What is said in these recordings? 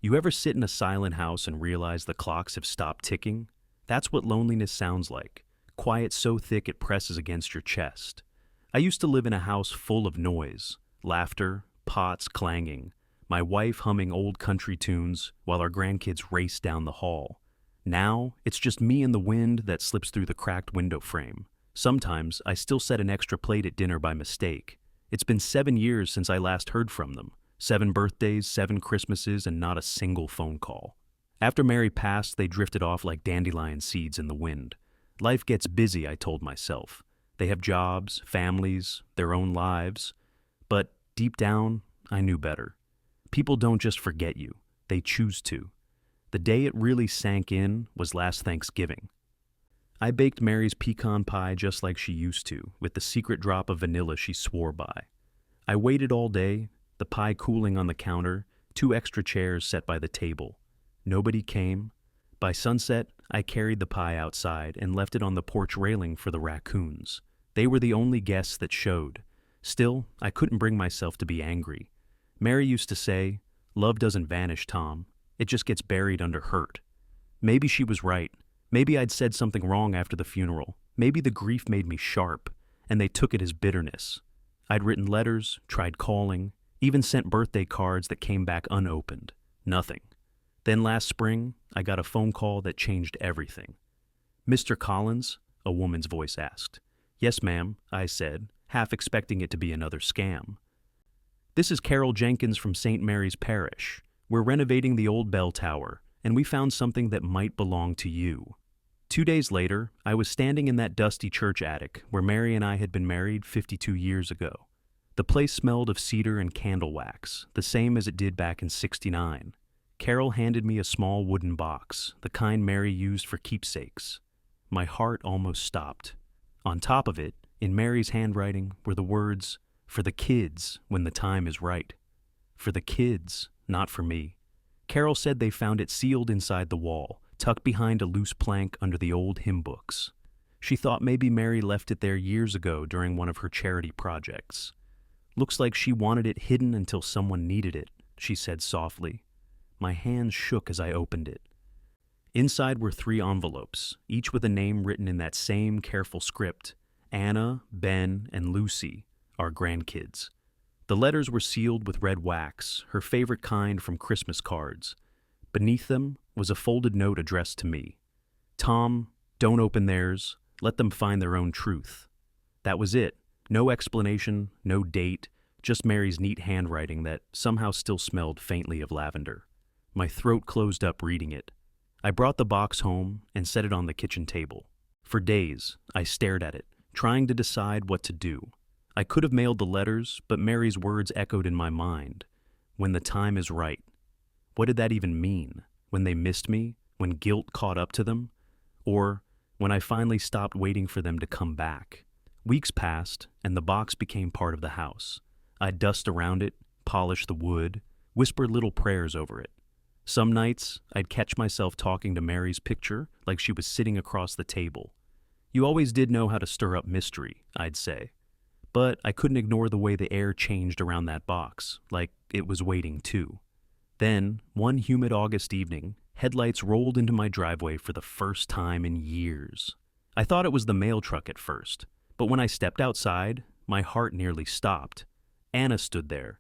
You ever sit in a silent house and realize the clocks have stopped ticking? That's what loneliness sounds like. Quiet so thick it presses against your chest. I used to live in a house full of noise, laughter, pots clanging, my wife humming old country tunes while our grandkids race down the hall. Now, it's just me and the wind that slips through the cracked window frame. Sometimes, I still set an extra plate at dinner by mistake. It's been 7 years since I last heard from them. 7 birthdays, 7 Christmases, and not a single phone call. After Mary passed, they drifted off like dandelion seeds in the wind. Life gets busy, I told myself. They have jobs, families, their own lives. But deep down, I knew better. People don't just forget you, they choose to. The day it really sank in was last Thanksgiving. I baked Mary's pecan pie just like she used to, with the secret drop of vanilla she swore by. I waited all day, the pie cooling on the counter, 2 extra chairs set by the table. Nobody came. By sunset, I carried the pie outside and left it on the porch railing for the raccoons. They were the only guests that showed. Still, I couldn't bring myself to be angry. Mary used to say, "Love doesn't vanish, Tom. It just gets buried under hurt." Maybe she was right. Maybe I'd said something wrong after the funeral. Maybe the grief made me sharp, and they took it as bitterness. I'd written letters, tried calling, even sent birthday cards that came back unopened. Nothing. Then last spring, I got a phone call that changed everything. "Mr. Collins?" a woman's voice asked. "Yes, ma'am," I said, half expecting it to be another scam. "This is Carol Jenkins from St. Mary's Parish. We're renovating the old bell tower, and we found something that might belong to you." 2 days later, I was standing in that dusty church attic where Mary and I had been married 52 years ago. The place smelled of cedar and candle wax, the same as it did back in '69. Carol handed me a small wooden box, the kind Mary used for keepsakes. My heart almost stopped. On top of it, in Mary's handwriting, were the words, "For the kids, when the time is right." For the kids, not for me. Carol said they found it sealed inside the wall, tucked behind a loose plank under the old hymn books. She thought maybe Mary left it there years ago during one of her charity projects. "Looks like she wanted it hidden until someone needed it," she said softly. My hands shook as I opened it. Inside were 3 envelopes, each with a name written in that same careful script: Anna, Ben, and Lucy, our grandkids. The letters were sealed with red wax, her favorite kind from Christmas cards. Beneath them was a folded note addressed to me. "Tom, don't open theirs. Let them find their own truth." That was it. No explanation, no date, just Mary's neat handwriting that somehow still smelled faintly of lavender. My throat closed up reading it. I brought the box home and set it on the kitchen table. For days, I stared at it, trying to decide what to do. I could have mailed the letters, but Mary's words echoed in my mind. "When the time is right." What did that even mean? When they missed me? When guilt caught up to them? Or when I finally stopped waiting for them to come back? Weeks passed, and the box became part of the house. I'd dust around it, polish the wood, whisper little prayers over it. Some nights, I'd catch myself talking to Mary's picture like she was sitting across the table. "You always did know how to stir up mystery," I'd say. But I couldn't ignore the way the air changed around that box, like it was waiting too. Then, one humid August evening, headlights rolled into my driveway for the first time in years. I thought it was the mail truck at first, but when I stepped outside, my heart nearly stopped. Anna stood there,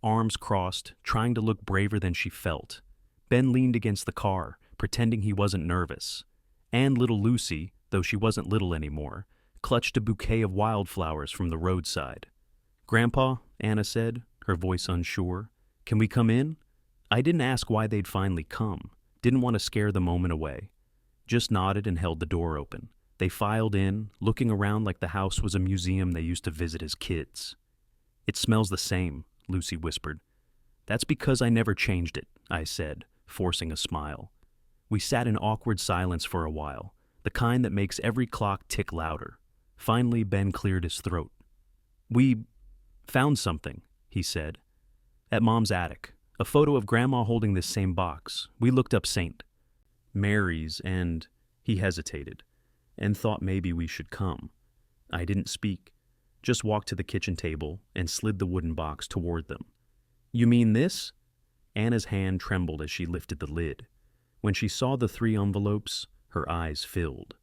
arms crossed, trying to look braver than she felt. Ben leaned against the car, pretending he wasn't nervous. And little Lucy, though she wasn't little anymore, clutched a bouquet of wildflowers from the roadside. "Grandpa," Anna said, her voice unsure, "can we come in?" I didn't ask why they'd finally come, didn't want to scare the moment away. Just nodded and held the door open. They filed in, looking around like the house was a museum they used to visit as kids. "It smells the same," Lucy whispered. "That's because I never changed it," I said, forcing a smile. We sat in awkward silence for a while, the kind that makes every clock tick louder. Finally, Ben cleared his throat. "We found something," he said. "At Mom's attic. A photo of Grandma holding this same box. We looked up St. Mary's and..." He hesitated, and thought maybe we should come. I didn't speak, just walked to the kitchen table and slid the wooden box toward them. "You mean this?" Anna's hand trembled as she lifted the lid. When she saw the 3 envelopes, her eyes filled.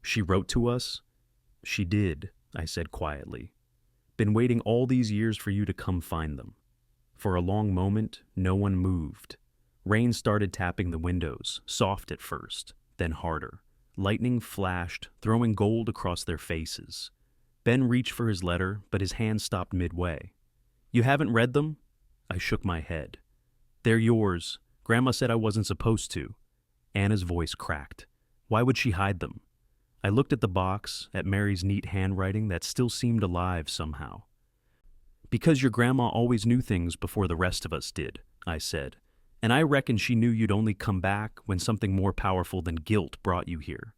"She wrote to us?" "She did," I said quietly. "Been waiting all these years for you to come find them." For a long moment, no one moved. Rain started tapping the windows, soft at first, then harder. Lightning flashed, throwing gold across their faces. Ben reached for his letter, but his hand stopped midway. "You haven't read them?" I shook my head. "They're yours. Grandma said I wasn't supposed to." Anna's voice cracked. Why would she hide them? I looked at the box, at Mary's neat handwriting that still seemed alive somehow. "Because your grandma always knew things before the rest of us did," I said. "And I reckon she knew you'd only come back when something more powerful than guilt brought you here."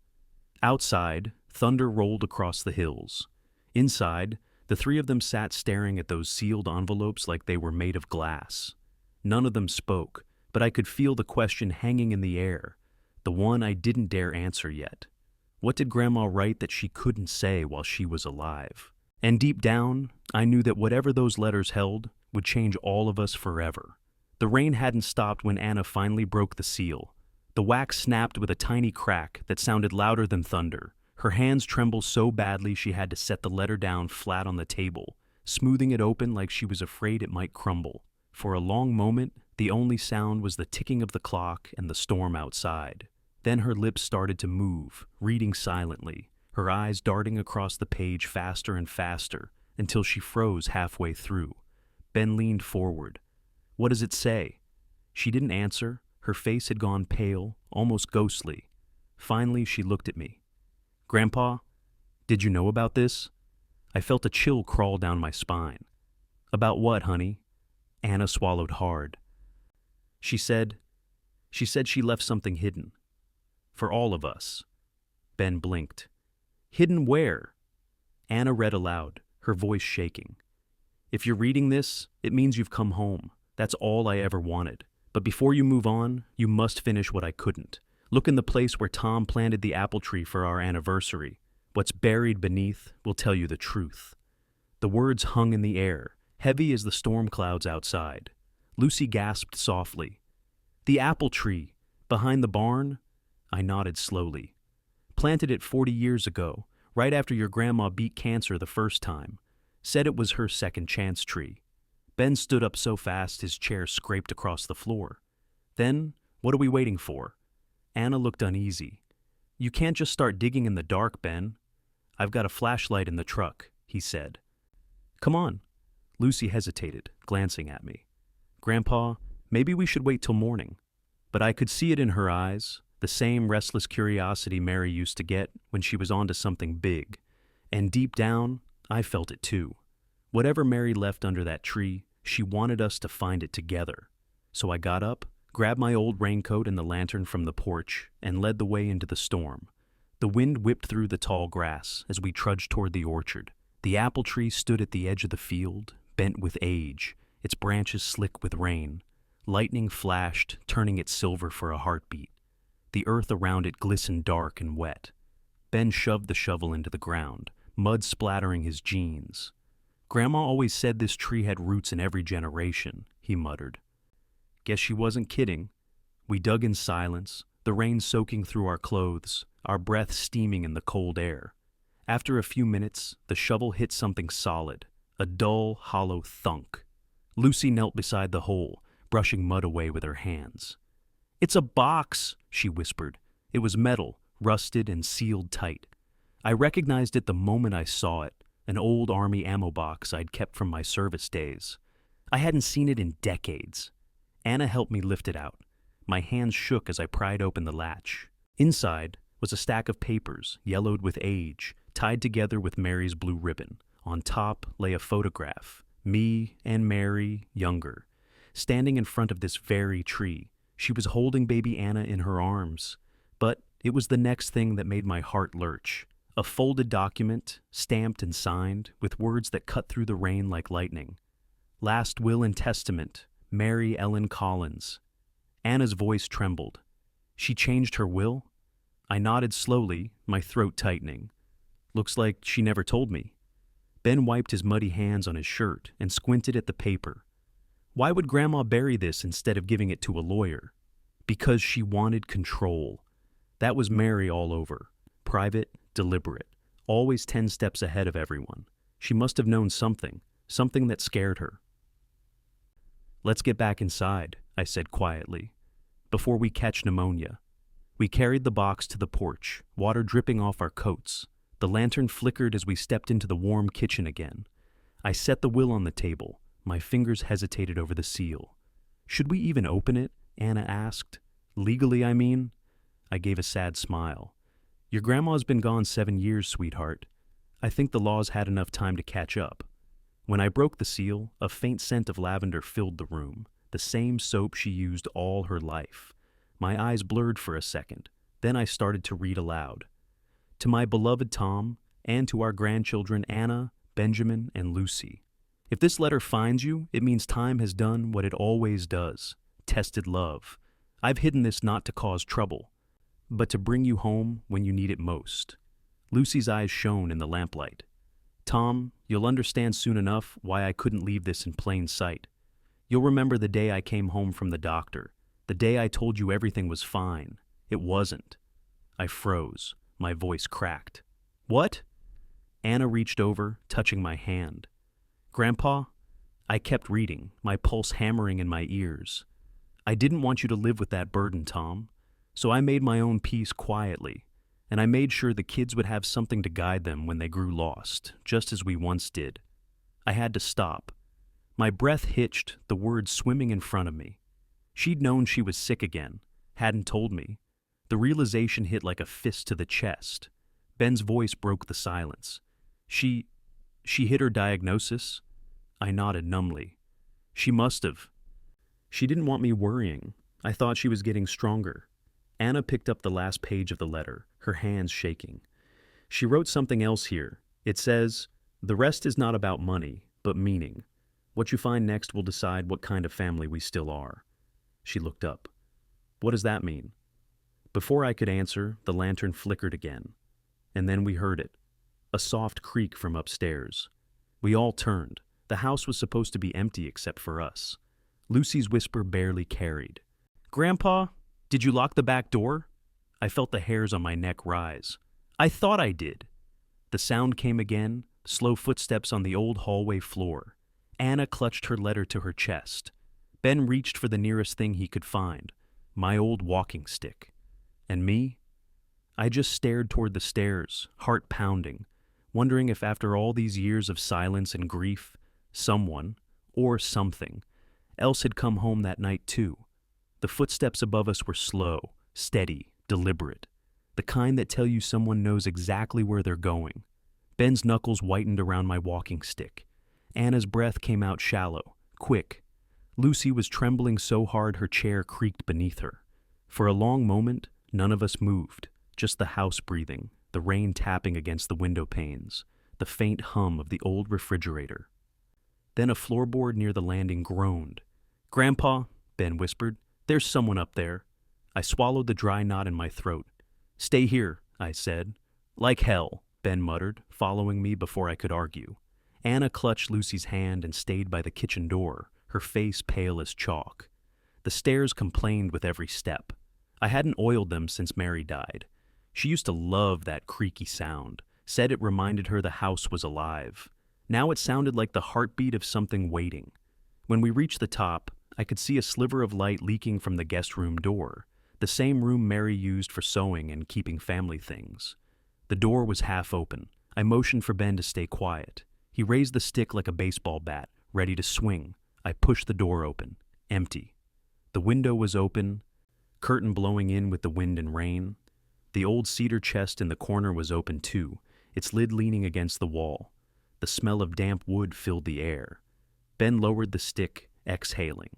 Outside, thunder rolled across the hills. Inside, the 3 of them sat staring at those sealed envelopes like they were made of glass. None of them spoke, but I could feel the question hanging in the air, the one I didn't dare answer yet. What did Grandma write that she couldn't say while she was alive? And deep down, I knew that whatever those letters held would change all of us forever. The rain hadn't stopped when Anna finally broke the seal. The wax snapped with a tiny crack that sounded louder than thunder. Her hands trembled so badly she had to set the letter down flat on the table, smoothing it open like she was afraid it might crumble. For a long moment, the only sound was the ticking of the clock and the storm outside. Then her lips started to move, reading silently, her eyes darting across the page faster and faster, until she froze halfway through. Ben leaned forward. "What does it say?" She didn't answer. Her face had gone pale, almost ghostly. Finally, she looked at me. "Grandpa, did you know about this?" I felt a chill crawl down my spine. "About what, honey?" Anna swallowed hard. She said she left something hidden. For all of us." Ben blinked. "Hidden where?" Anna read aloud, her voice shaking. "If you're reading this, it means you've come home. That's all I ever wanted. But before you move on, you must finish what I couldn't. Look in the place where Tom planted the apple tree for our anniversary. What's buried beneath will tell you the truth." The words hung in the air, heavy as the storm clouds outside. Lucy gasped softly. "The apple tree, behind the barn?" I nodded slowly. "Planted it 40 years ago, right after your grandma beat cancer the first time. Said it was her second chance tree." Ben stood up so fast his chair scraped across the floor. "Then, what are we waiting for?" Anna looked uneasy. "You can't just start digging in the dark, Ben." "I've got a flashlight in the truck," he said. "Come on." Lucy hesitated, glancing at me. "Grandpa, maybe we should wait till morning." But I could see it in her eyes, the same restless curiosity Mary used to get when she was onto something big. And deep down, I felt it too. Whatever Mary left under that tree, she wanted us to find it together. So I got up, grabbed my old raincoat and the lantern from the porch, and led the way into the storm. The wind whipped through the tall grass as we trudged toward the orchard. The apple tree stood at the edge of the field, bent with age, its branches slick with rain. Lightning flashed, turning it silver for a heartbeat. The earth around it glistened dark and wet. Ben shoved the shovel into the ground, mud splattering his jeans. "Grandma always said this tree had roots in every generation," he muttered. Guess she wasn't kidding. We dug in silence, the rain soaking through our clothes, our breath steaming in the cold air. After a few minutes, the shovel hit something solid, a dull, hollow thunk. Lucy knelt beside the hole, brushing mud away with her hands. "It's a box," she whispered. It was metal, rusted and sealed tight. I recognized it the moment I saw it, an old Army ammo box I'd kept from my service days. I hadn't seen it in decades. Anna helped me lift it out. My hands shook as I pried open the latch. Inside was a stack of papers, yellowed with age, tied together with Mary's blue ribbon. On top lay a photograph, me and Mary, younger, standing in front of this very tree. She was holding baby Anna in her arms. But it was the next thing that made my heart lurch. A folded document, stamped and signed, with words that cut through the rain like lightning. "Last Will and Testament, Mary Ellen Collins." Anna's voice trembled. "She changed her will?" I nodded slowly, my throat tightening. "Looks like she never told me." Ben wiped his muddy hands on his shirt and squinted at the paper. Why would Grandma bury this instead of giving it to a lawyer? Because she wanted control. That was Mary all over. Private, deliberate, always 10 steps ahead of everyone. She must have known something that scared her. "Let's get back inside," I said quietly, "before we catch pneumonia." We carried the box to the porch, water dripping off our coats. The lantern flickered as we stepped into the warm kitchen again. I set the will on the table. My fingers hesitated over the seal. "Should we even open it?" Anna asked. "Legally, I mean?" I gave a sad smile. "Your grandma's been gone 7 years, sweetheart. I think the law's had enough time to catch up." When I broke the seal, a faint scent of lavender filled the room, the same soap she used all her life. My eyes blurred for a second. Then I started to read aloud. "To my beloved Tom, and to our grandchildren Anna, Benjamin, and Lucy. If this letter finds you, it means time has done what it always does, tested love. I've hidden this not to cause trouble, but to bring you home when you need it most." Lucy's eyes shone in the lamplight. "Tom, you'll understand soon enough why I couldn't leave this in plain sight. You'll remember the day I came home from the doctor, the day I told you everything was fine. It wasn't." I froze. My voice cracked. "What?" Anna reached over, touching my hand. "Grandpa?" I kept reading, my pulse hammering in my ears. "I didn't want you to live with that burden, Tom. So I made my own peace quietly, and I made sure the kids would have something to guide them when they grew lost, just as we once did." I had to stop. My breath hitched, the words swimming in front of me. She'd known she was sick again, hadn't told me. The realization hit like a fist to the chest. Ben's voice broke the silence. She hit her diagnosis?" I nodded numbly. "She must have. She didn't want me worrying. I thought she was getting stronger." Anna picked up the last page of the letter, her hands shaking. "She wrote something else here. It says, 'The rest is not about money, but meaning. What you find next will decide what kind of family we still are.'" She looked up. "What does that mean?" Before I could answer, the lantern flickered again. And then we heard it. A soft creak from upstairs. We all turned. The house was supposed to be empty except for us. Lucy's whisper barely carried. "Grandpa, did you lock the back door?" I felt the hairs on my neck rise. "I thought I did." The sound came again, slow footsteps on the old hallway floor. Anna clutched her letter to her chest. Ben reached for the nearest thing he could find, my old walking stick. And me? I just stared toward the stairs, heart pounding, wondering if after all these years of silence and grief, someone, or something, else had come home that night too. The footsteps above us were slow, steady, deliberate, the kind that tell you someone knows exactly where they're going. Ben's knuckles whitened around my walking stick. Anna's breath came out shallow, quick. Lucy was trembling so hard her chair creaked beneath her. For a long moment, none of us moved, just the house breathing, the rain tapping against the window panes, the faint hum of the old refrigerator. Then a floorboard near the landing groaned. "Grandpa," Ben whispered, "there's someone up there." I swallowed the dry knot in my throat. "Stay here," I said. "Like hell," Ben muttered, following me before I could argue. Anna clutched Lucy's hand and stayed by the kitchen door, her face pale as chalk. The stairs complained with every step. I hadn't oiled them since Mary died. She used to love that creaky sound, said it reminded her the house was alive. Now it sounded like the heartbeat of something waiting. When we reached the top, I could see a sliver of light leaking from the guest room door, the same room Mary used for sewing and keeping family things. The door was half open. I motioned for Ben to stay quiet. He raised the stick like a baseball bat, ready to swing. I pushed the door open. Empty. The window was open, curtain blowing in with the wind and rain. The old cedar chest in the corner was open too, its lid leaning against the wall. The smell of damp wood filled the air. Ben lowered the stick, exhaling.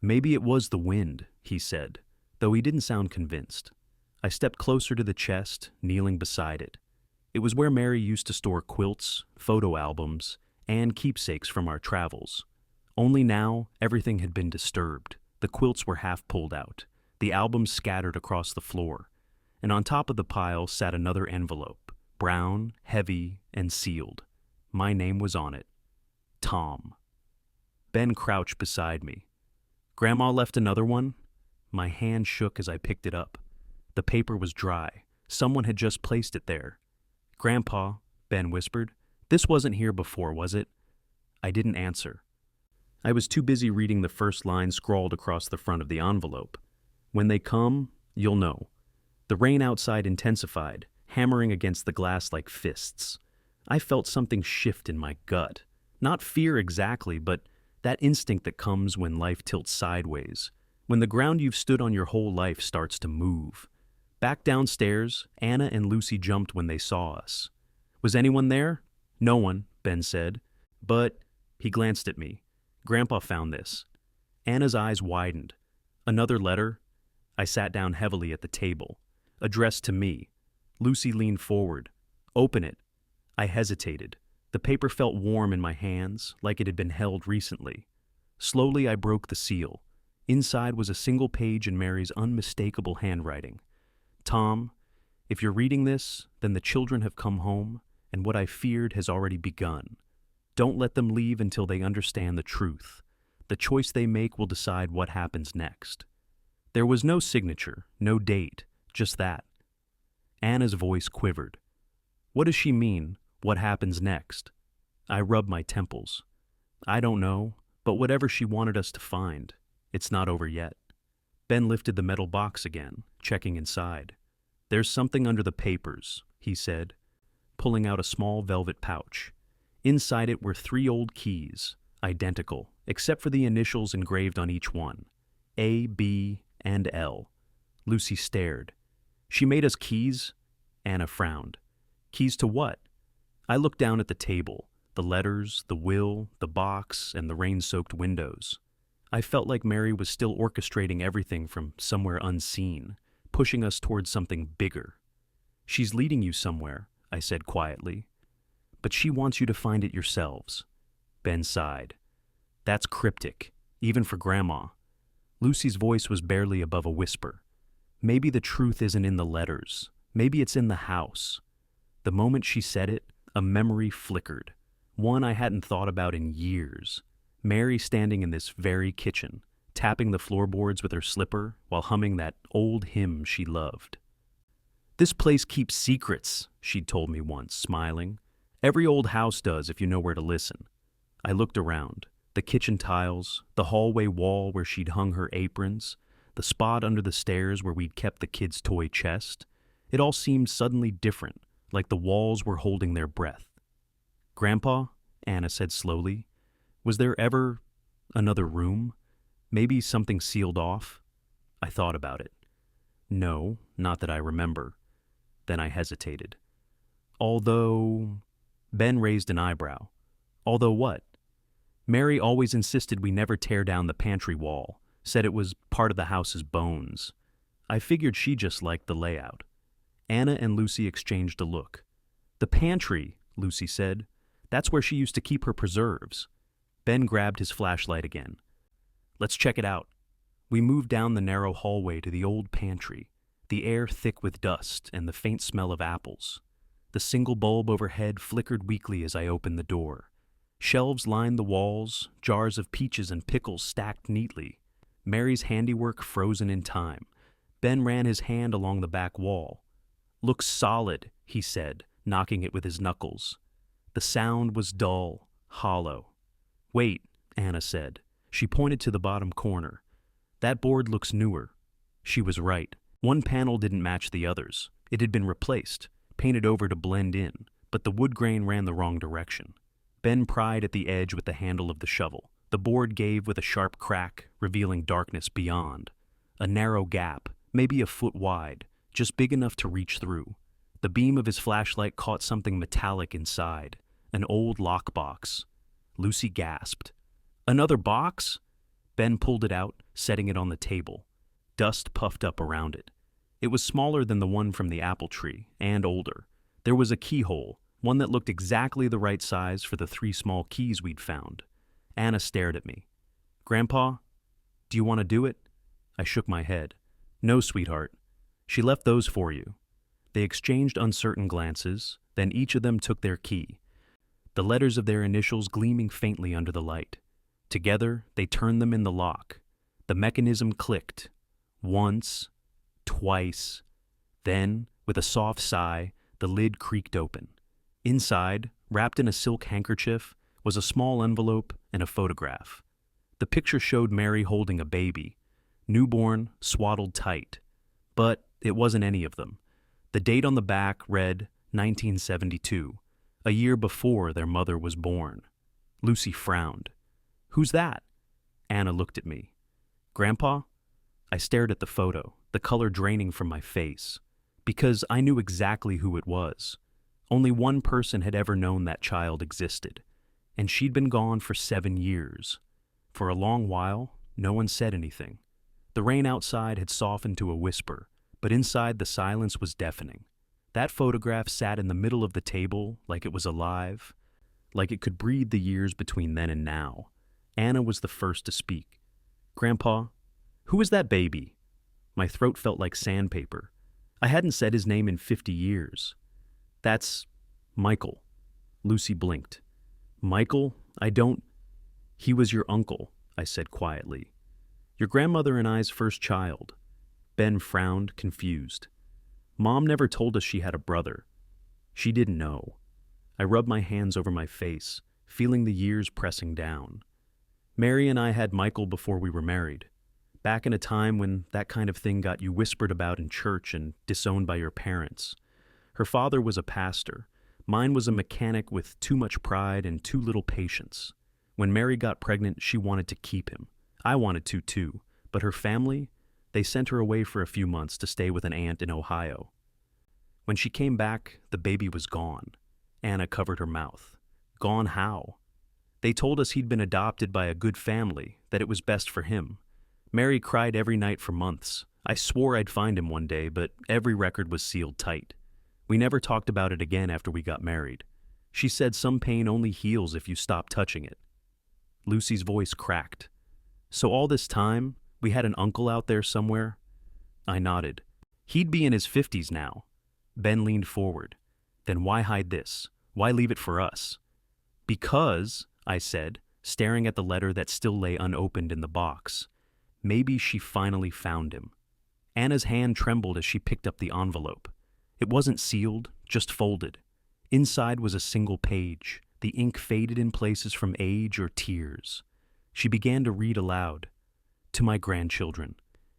"Maybe it was the wind," he said, though he didn't sound convinced. I stepped closer to the chest, kneeling beside it. It was where Mary used to store quilts, photo albums, and keepsakes from our travels. Only now, everything had been disturbed. The quilts were half pulled out, the albums scattered across the floor, and on top of the pile sat another envelope, brown, heavy, and sealed. My name was on it. Tom. Ben crouched beside me. Grandma left another one? My hand shook as I picked it up. The paper was dry. Someone had just placed it there. Grandpa, Ben whispered, this wasn't here before, was it? I didn't answer. I was too busy reading the first line scrawled across the front of the envelope. When they come, you'll know. The rain outside intensified, hammering against the glass like fists. I felt something shift in my gut. Not fear exactly, but that instinct that comes when life tilts sideways, when the ground you've stood on your whole life starts to move. Back downstairs, Anna and Lucy jumped when they saw us. Was anyone there? No one, Ben said. But, he glanced at me. Grandpa found this. Anna's eyes widened. Another letter? I sat down heavily at the table. Addressed to me. Lucy leaned forward. Open it. I hesitated. The paper felt warm in my hands, like it had been held recently. Slowly I broke the seal. Inside was a single page in Mary's unmistakable handwriting. Tom, if you're reading this, then the children have come home, and what I feared has already begun. Don't let them leave until they understand the truth. The choice they make will decide what happens next. There was no signature, no date, just that. Anna's voice quivered. What does she mean, what happens next? I rubbed my temples. I don't know, but whatever she wanted us to find, it's not over yet. Ben lifted the metal box again, checking inside. There's something under the papers, he said, pulling out a small velvet pouch. Inside it were 3 old keys, identical, except for the initials engraved on each one. A, B, and L. Lucy stared. She made us keys? Anna frowned. Keys to what? I looked down at the table, the letters, the will, the box, and the rain-soaked windows. I felt like Mary was still orchestrating everything from somewhere unseen, pushing us towards something bigger. She's leading you somewhere, I said quietly. But she wants you to find it yourselves. Ben sighed. That's cryptic, even for Grandma. Lucy's voice was barely above a whisper. Maybe the truth isn't in the letters. Maybe it's in the house. The moment she said it, a memory flickered. One I hadn't thought about in years. Mary standing in this very kitchen, tapping the floorboards with her slipper while humming that old hymn she loved. This place keeps secrets, she'd told me once, smiling. Every old house does if you know where to listen. I looked around. The kitchen tiles, the hallway wall where she'd hung her aprons, the spot under the stairs where we'd kept the kids' toy chest. It all seemed suddenly different, like the walls were holding their breath. Grandpa, Anna said slowly, was there ever another room? Maybe something sealed off? I thought about it. No, not that I remember. Then I hesitated. Although... Ben raised an eyebrow. Although what? Mary always insisted we never tear down the pantry wall, said it was part of the house's bones. I figured she just liked the layout. Anna and Lucy exchanged a look. The pantry, Lucy said. That's where she used to keep her preserves. Ben grabbed his flashlight again. Let's check it out. We moved down the narrow hallway to the old pantry, the air thick with dust and the faint smell of apples. The single bulb overhead flickered weakly as I opened the door. Shelves lined the walls, jars of peaches and pickles stacked neatly. Mary's handiwork frozen in time. Ben ran his hand along the back wall. Looks solid, he said, knocking it with his knuckles. The sound was dull, hollow. Wait, Anna said. She pointed to the bottom corner. That board looks newer. She was right. One panel didn't match the others. It had been replaced, painted over to blend in, but the wood grain ran the wrong direction. Ben pried at the edge with the handle of the shovel. The board gave with a sharp crack, revealing darkness beyond. A narrow gap, maybe a foot wide, just big enough to reach through. The beam of his flashlight caught something metallic inside, an old lockbox. Lucy gasped. Another box? Ben pulled it out, setting it on the table. Dust puffed up around it. It was smaller than the one from the apple tree, and older. There was a keyhole, one that looked exactly the right size for the 3 small keys we'd found. Anna stared at me. Grandpa, do you want to do it? I shook my head. No, sweetheart. She left those for you. They exchanged uncertain glances, then each of them took their key, the letters of their initials gleaming faintly under the light. Together, they turned them in the lock. The mechanism clicked. Once, twice. Then, with a soft sigh, the lid creaked open. Inside, wrapped in a silk handkerchief, was a small envelope and a photograph. The picture showed Mary holding a baby, newborn, swaddled tight. But it wasn't any of them. The date on the back read 1972, a year before their mother was born. Lucy frowned. "Who's that?" Anna looked at me. "Grandpa?" I stared at the photo, the color draining from my face, because I knew exactly who it was. Only one person had ever known that child existed, and she'd been gone for 7 years. For a long while, no one said anything. The rain outside had softened to a whisper, but inside the silence was deafening. That photograph sat in the middle of the table like it was alive, like it could breathe the years between then and now. Anna was the first to speak. "Grandpa, who is that baby?" My throat felt like sandpaper. I hadn't said his name in 50 years. "That's Michael." Lucy blinked. "Michael? He was your uncle," I said quietly. "Your grandmother and I's first child." Ben frowned, confused. "Mom never told us she had a brother. She didn't know." I rubbed my hands over my face, feeling the years pressing down. "Mary and I had Michael before we were married. Back in a time when that kind of thing got you whispered about in church and disowned by your parents. Her father was a pastor. Mine was a mechanic with too much pride and too little patience. When Mary got pregnant, she wanted to keep him. I wanted to too, but her family, they sent her away for a few months to stay with an aunt in Ohio. When she came back, the baby was gone." Anna covered her mouth. "Gone how?" "They told us he'd been adopted by a good family, that it was best for him. Mary cried every night for months. I swore I'd find him one day, but every record was sealed tight. We never talked about it again after we got married. She said some pain only heals if you stop touching it." Lucy's voice cracked. "So all this time, we had an uncle out there somewhere?" I nodded. "He'd be in his 50s now." Ben leaned forward. "Then why hide this? Why leave it for us?" "Because," I said, staring at the letter that still lay unopened in the box, "maybe she finally found him." Anna's hand trembled as she picked up the envelope. It wasn't sealed, just folded. Inside was a single page, the ink faded in places from age or tears. She began to read aloud. "To my grandchildren,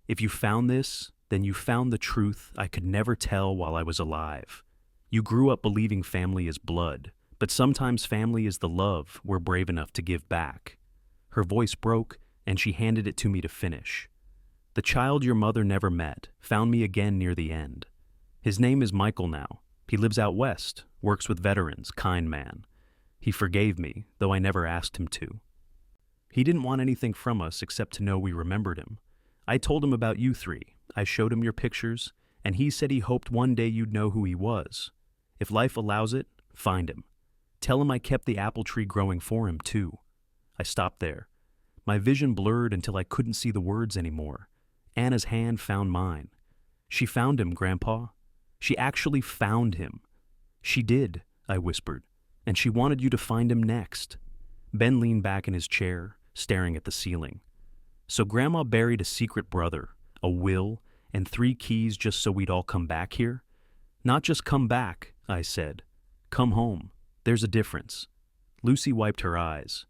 if you found this, then you found the truth I could never tell while I was alive. You grew up believing family is blood, but sometimes family is the love we're brave enough to give back." Her voice broke, and she handed it to me to finish. "The child your mother never met found me again near the end. His name is Michael now. He lives out west, works with veterans, kind man. He forgave me, though I never asked him to. He didn't want anything from us except to know we remembered him. I told him about you three. I showed him your pictures, and he said he hoped one day you'd know who he was. If life allows it, find him. Tell him I kept the apple tree growing for him, too." I stopped there. My vision blurred until I couldn't see the words anymore. Anna's hand found mine. "She found him, Grandpa. She actually found him." "She did," I whispered, "and she wanted you to find him next." Ben leaned back in his chair, staring at the ceiling. "So Grandma buried a secret brother, a will, and 3 keys just so we'd all come back here?" "Not just come back," I said. "Come home. There's a difference." Lucy wiped her eyes.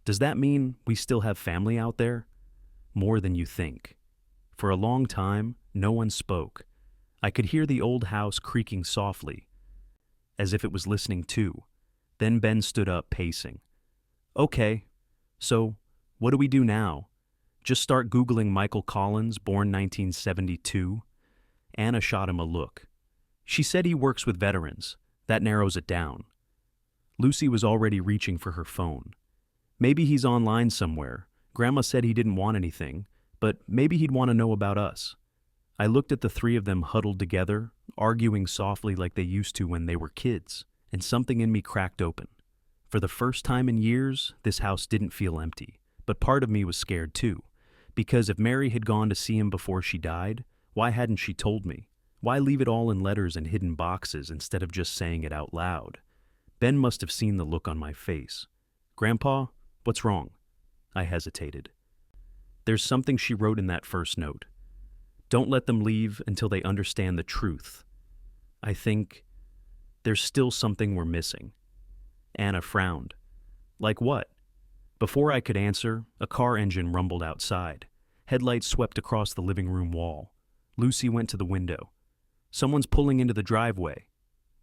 "Does that mean we still have family out there?" "More than you think." For a long time, no one spoke. I could hear the old house creaking softly, as if it was listening too. Then Ben stood up, pacing. "Okay, so what do we do now? Just start Googling Michael Collins, born 1972? Anna shot him a look. "She said he works with veterans. That narrows it down." Lucy was already reaching for her phone. "Maybe he's online somewhere. Grandma said he didn't want anything, but maybe he'd want to know about us." I looked at the 3 of them huddled together, arguing softly like they used to when they were kids, and something in me cracked open. For the first time in years, this house didn't feel empty, but part of me was scared too, because if Mary had gone to see him before she died, why hadn't she told me? Why leave it all in letters and hidden boxes instead of just saying it out loud? Ben must have seen the look on my face. "Grandpa, what's wrong?" I hesitated. There's something she wrote in that first note. Don't let them leave until they understand the truth. I think there's still something we're missing. Anna frowned. Like what? Before I could answer, a car engine rumbled outside. Headlights swept across the living room wall. Lucy went to the window. Someone's pulling into the driveway.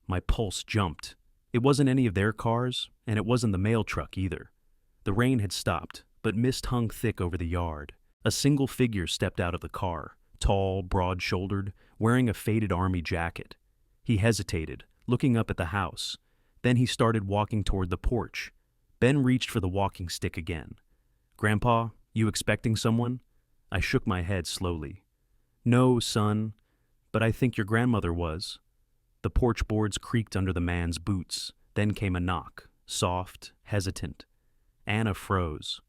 My pulse jumped. It wasn't any of their cars, and it wasn't the mail truck either. The rain had stopped, but mist hung thick over the yard. A single figure stepped out of the car, tall, broad-shouldered, wearing a faded army jacket. He hesitated, looking up at the house. Then he started walking toward the porch. Ben reached for the walking stick again. "Grandpa, you expecting someone?" I shook my head slowly. "No, son, but I think your grandmother was." The porch boards creaked under the man's boots. Then came a knock, soft, hesitant. Anna froze.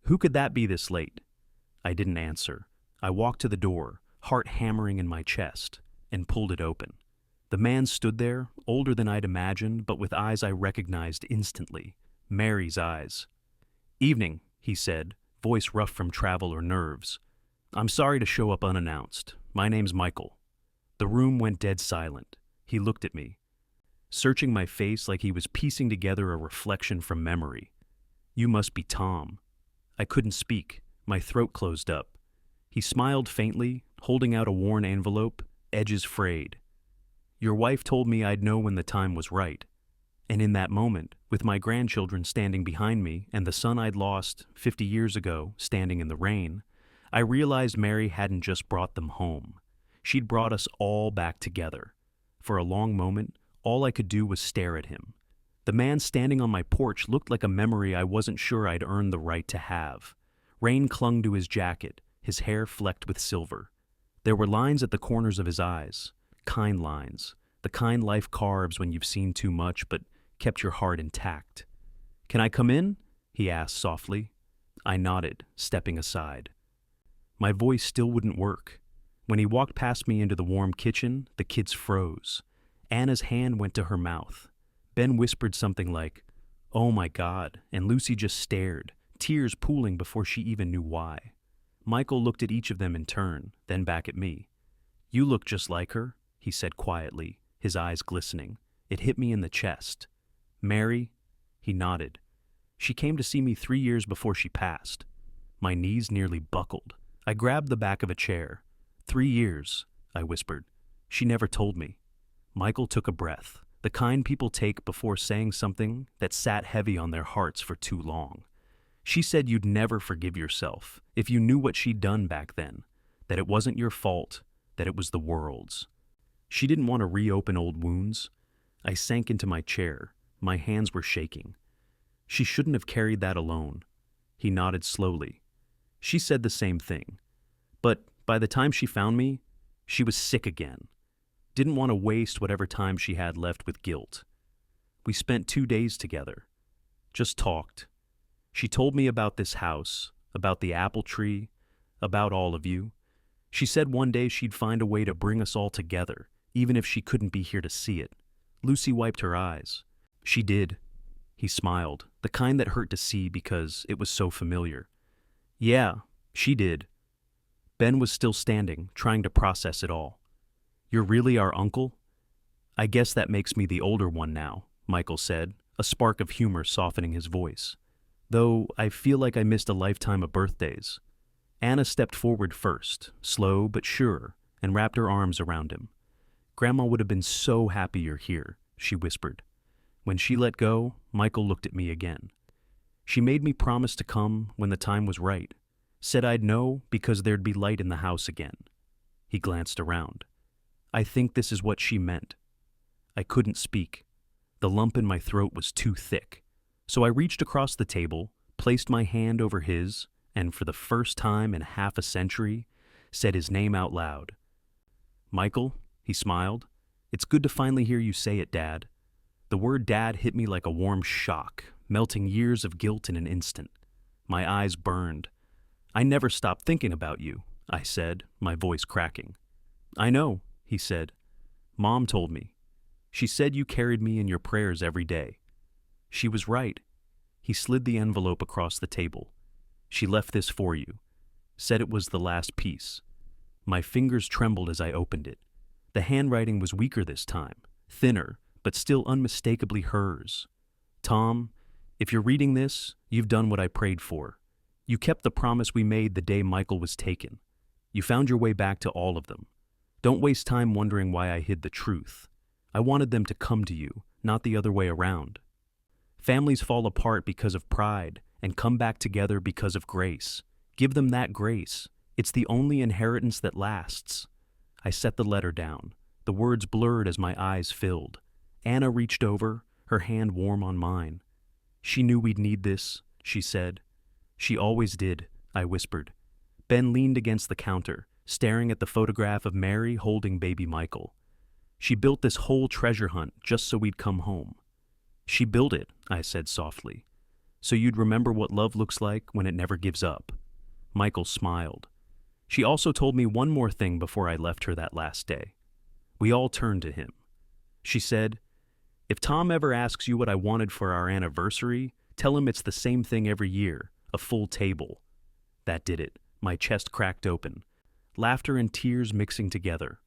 "Who could that be this late?" I didn't answer. I walked to the door, heart hammering in my chest, and pulled it open. The man stood there, older than I'd imagined, but with eyes I recognized instantly. Mary's eyes. "Evening," he said, voice rough from travel or nerves. "I'm sorry to show up unannounced. My name's Michael." The room went dead silent. He looked at me, searching my face like he was piecing together a reflection from memory. "You must be Tom." I couldn't speak. My throat closed up. He smiled faintly, holding out a worn envelope, edges frayed. "Your wife told me I'd know when the time was right." And in that moment, with my grandchildren standing behind me and the son I'd lost 50 years ago standing in the rain, I realized Mary hadn't just brought them home. She'd brought us all back together. For a long moment, all I could do was stare at him. The man standing on my porch looked like a memory I wasn't sure I'd earned the right to have. Rain clung to his jacket, his hair flecked with silver. There were lines at the corners of his eyes, kind lines, the kind life carves when you've seen too much but kept your heart intact. "Can I come in?" he asked softly. I nodded, stepping aside. My voice still wouldn't work. When he walked past me into the warm kitchen, the kids froze. Anna's hand went to her mouth. Ben whispered something like, "Oh my God," and Lucy just stared, tears pooling before she even knew why. Michael looked at each of them in turn, then back at me. "You look just like her," he said quietly, his eyes glistening. It hit me in the chest. "Mary?" He nodded. "She came to see me 3 years before she passed." My knees nearly buckled. I grabbed the back of a chair. 3 years, I whispered. "She never told me." Michael took a breath, the kind people take before saying something that sat heavy on their hearts for too long. "She said you'd never forgive yourself if you knew what she'd done back then, that it wasn't your fault, that it was the world's. She didn't want to reopen old wounds." I sank into my chair. My hands were shaking. "She shouldn't have carried that alone." He nodded slowly. "She said the same thing. But by the time she found me, she was sick again. Didn't want to waste whatever time she had left with guilt. We spent 2 days together. Just talked. She told me about this house, about the apple tree, about all of you. She said one day she'd find a way to bring us all together, even if she couldn't be here to see it." Lucy wiped her eyes. "She did." He smiled, the kind that hurt to see because it was so familiar. "Yeah, she did." Ben was still standing, trying to process it all. "You're really our uncle?" "I guess that makes me the older one now," Michael said, a spark of humor softening his voice. "Though I feel like I missed a lifetime of birthdays." Anna stepped forward first, slow but sure, and wrapped her arms around him. "Grandma would have been so happy you're here," she whispered. When she let go, Michael looked at me again. "She made me promise to come when the time was right. Said I'd know because there'd be light in the house again." He glanced around. "I think this is what she meant." I couldn't speak. The lump in my throat was too thick. So I reached across the table, placed my hand over his, and for the first time in half a century, said his name out loud. "Michael," he smiled. "It's good to finally hear you say it, Dad." The word Dad hit me like a warm shock, melting years of guilt in an instant. My eyes burned. "I never stopped thinking about you," I said, my voice cracking. "I know," he said. "Mom told me. She said you carried me in your prayers every day." She was right. He slid the envelope across the table. She left this for you. Said it was the last piece. My fingers trembled as I opened it. The handwriting was weaker this time, thinner, but still unmistakably hers. Tom, if you're reading this, you've done what I prayed for. You kept the promise we made the day Michael was taken. You found your way back to all of them. Don't waste time wondering why I hid the truth. I wanted them to come to you, not the other way around. Families fall apart because of pride and come back together because of grace. Give them that grace. It's the only inheritance that lasts. I set the letter down. The words blurred as my eyes filled. Anna reached over, her hand warm on mine. She knew we'd need this, she said. She always did, I whispered. Ben leaned against the counter, staring at the photograph of Mary holding baby Michael. She built this whole treasure hunt just so we'd come home. She built it, I said softly, so you'd remember what love looks like when it never gives up. Michael smiled. She also told me one more thing before I left her that last day. We all turned to him. She said, if Tom ever asks you what I wanted for our anniversary, tell him it's the same thing every year, a full table. That did it. My chest cracked open. Laughter and tears mixing together.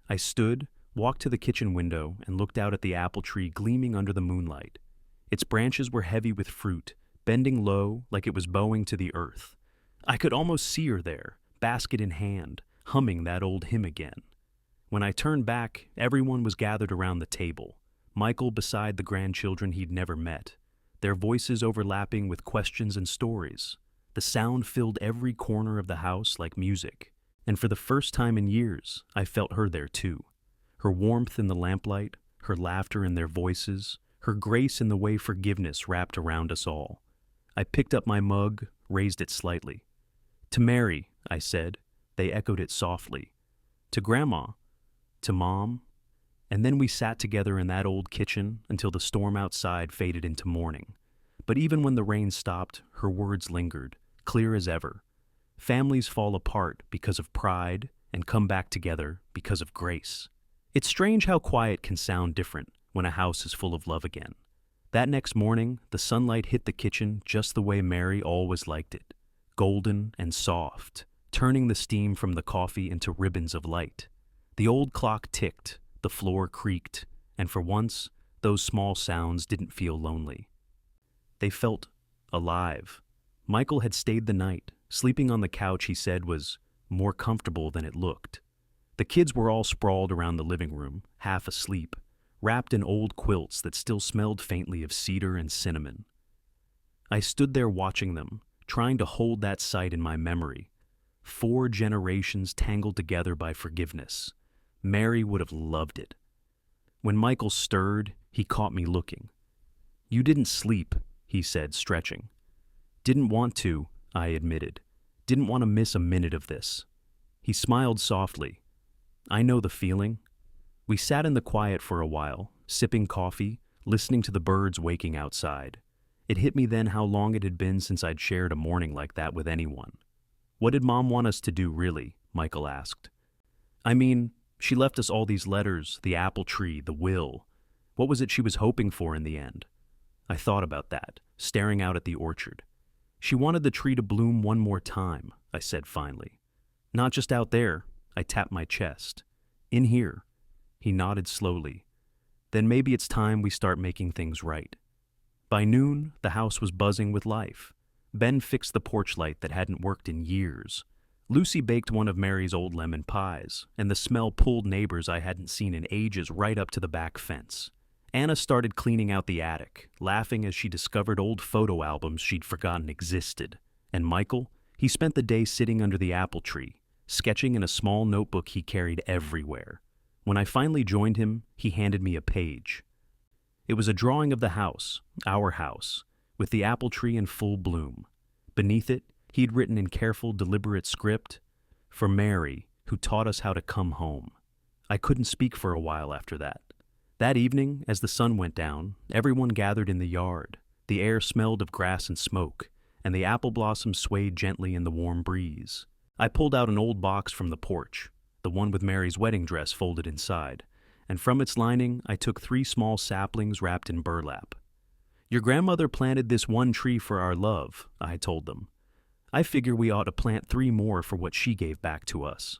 I stood, walked to the kitchen window, and looked out at the apple tree gleaming under the moonlight. Its branches were heavy with fruit, bending low like it was bowing to the earth. I could almost see her there, basket in hand, humming that old hymn again. When I turned back, everyone was gathered around the table. Michael beside the grandchildren he'd never met, their voices overlapping with questions and stories. The sound filled every corner of the house like music, and for the first time in years, I felt her there too. Her warmth in the lamplight, her laughter in their voices, her grace in the way forgiveness wrapped around us all. I picked up my mug, raised it slightly. To Mary, I said. They echoed it softly. To Grandma. To Mom. And then we sat together in that old kitchen until the storm outside faded into morning. But even when the rain stopped, her words lingered, clear as ever. Families fall apart because of pride and come back together because of grace. It's strange how quiet can sound different when a house is full of love again. That next morning, the sunlight hit the kitchen just the way Mary always liked it, golden and soft, turning the steam from the coffee into ribbons of light. The old clock ticked, the floor creaked, and for once, those small sounds didn't feel lonely. They felt alive. Michael had stayed the night. Sleeping on the couch, he said, was more comfortable than it looked. The kids were all sprawled around the living room, half asleep, wrapped in old quilts that still smelled faintly of cedar and cinnamon. I stood there watching them, trying to hold that sight in my memory. 4 generations tangled together by forgiveness. Mary would have loved it. When Michael stirred, he caught me looking. You didn't sleep, he said, stretching. Didn't want to, I admitted. Didn't want to miss a minute of this. He smiled softly. I know the feeling. We sat in the quiet for a while, sipping coffee, listening to the birds waking outside. It hit me then how long it had been since I'd shared a morning like that with anyone. What did Mom want us to do, really? Michael asked. I mean, she left us all these letters, the apple tree, the will. What was it she was hoping for in the end? I thought about that, staring out at the orchard. She wanted the tree to bloom one more time, I said finally. Not just out there, I tapped my chest. In here. He nodded slowly. Then maybe it's time we start making things right. By noon, the house was buzzing with life. Ben fixed the porch light that hadn't worked in years. Lucy baked one of Mary's old lemon pies, and the smell pulled neighbors I hadn't seen in ages right up to the back fence. Anna started cleaning out the attic, laughing as she discovered old photo albums she'd forgotten existed. And Michael, he spent the day sitting under the apple tree, sketching in a small notebook he carried everywhere. When I finally joined him, he handed me a page. It was a drawing of the house, our house, with the apple tree in full bloom. Beneath it, he'd written in careful, deliberate script, "For Mary, who taught us how to come home." I couldn't speak for a while after that. That evening, as the sun went down, everyone gathered in the yard. The air smelled of grass and smoke, and the apple blossoms swayed gently in the warm breeze. I pulled out an old box from the porch, the one with Mary's wedding dress folded inside, and from its lining I took 3 small saplings wrapped in burlap. Your grandmother planted this one tree for our love, I told them. I figure we ought to plant 3 more for what she gave back to us.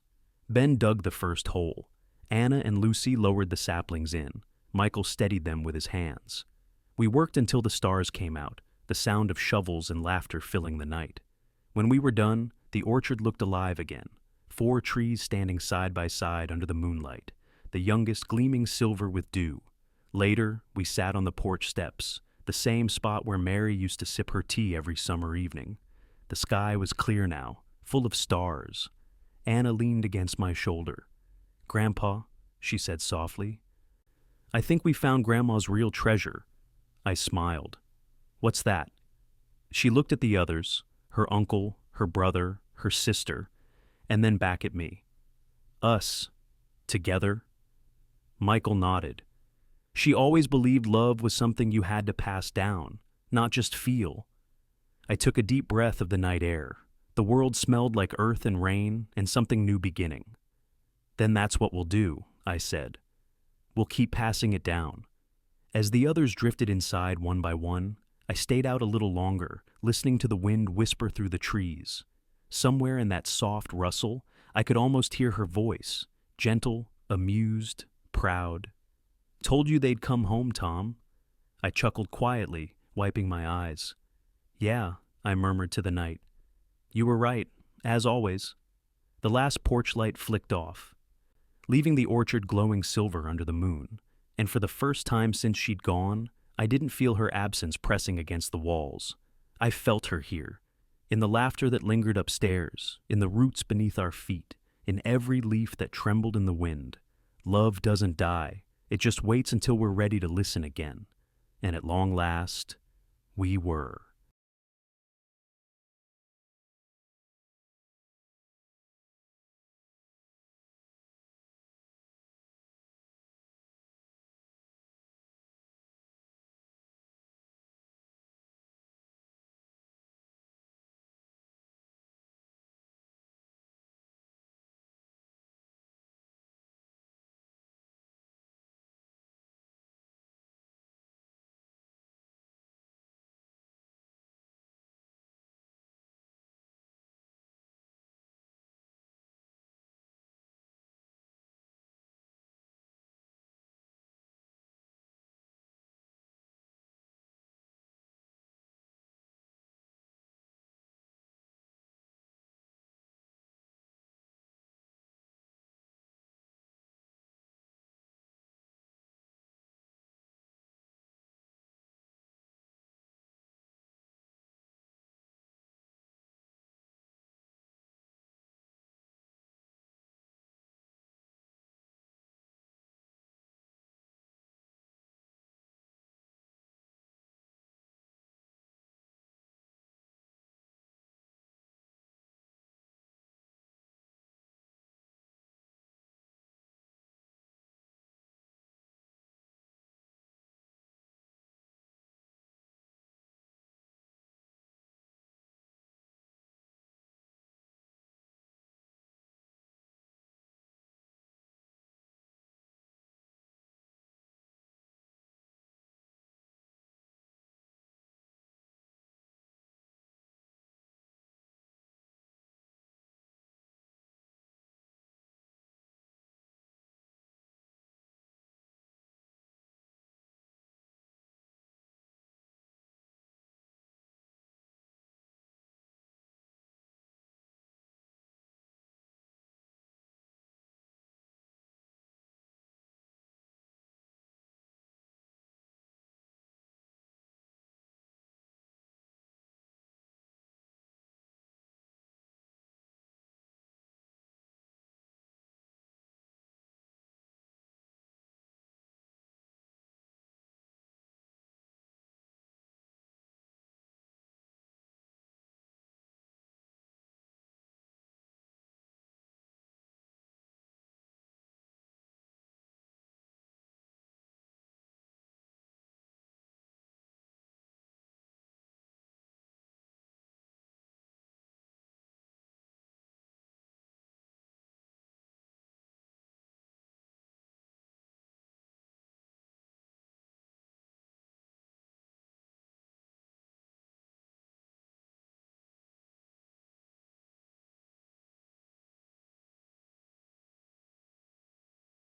Ben dug the first hole. Anna and Lucy lowered the saplings in. Michael steadied them with his hands. We worked until the stars came out, the sound of shovels and laughter filling the night. When we were done, the orchard looked alive again. 4 trees standing side by side under the moonlight, the youngest gleaming silver with dew. Later, we sat on the porch steps, the same spot where Mary used to sip her tea every summer evening. The sky was clear now, full of stars. Anna leaned against my shoulder. "Grandpa," she said softly, "I think we found Grandma's real treasure." I smiled. "What's that?" She looked at the others, her uncle, her brother, her sister, and then back at me. "Us. Together?" Michael nodded. "She always believed love was something you had to pass down, not just feel." I took a deep breath of the night air. The world smelled like earth and rain and something new beginning. "Then that's what we'll do," I said. "We'll keep passing it down." As the others drifted inside one by one, I stayed out a little longer, listening to the wind whisper through the trees. Somewhere in that soft rustle, I could almost hear her voice, gentle, amused, proud. "Told you they'd come home, Tom." I chuckled quietly, wiping my eyes. "Yeah," I murmured to the night. "You were right, as always." The last porch light flicked off, leaving the orchard glowing silver under the moon, and for the first time since she'd gone, I didn't feel her absence pressing against the walls. I felt her here, in the laughter that lingered upstairs, in the roots beneath our feet, in every leaf that trembled in the wind. Love doesn't die, it just waits until we're ready to listen again. And at long last, we were.